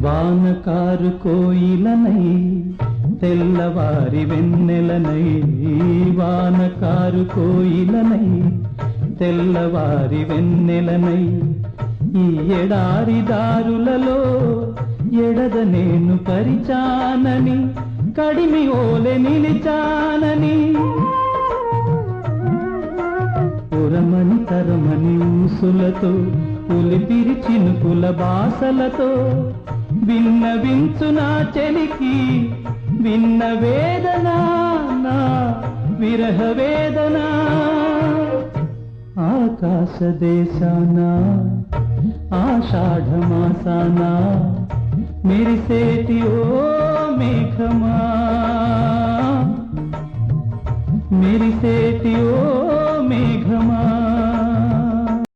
వానకారు కోయిలనై తెల్లవారి వెన్నెలనై, వానకారు కోయిలనై తెల్లవారి వెన్నెలనై, ఈ ఎడారి దారులలో ఎడద నేను పరిచానని, కడిమి ఓలె నిలిచానని, పురమని తరమని ఊసులతో పులిపిరి చినుకుల బాసలతో విన్నవించు నా చెలికి విన్న వేదన, నా విరహ వేదన. ఆకాశ దేశాన ఆషాఢమాసాన మెరిసేటి ఓ మేఘమా, మెరిసేటి ఓ మేఘమా.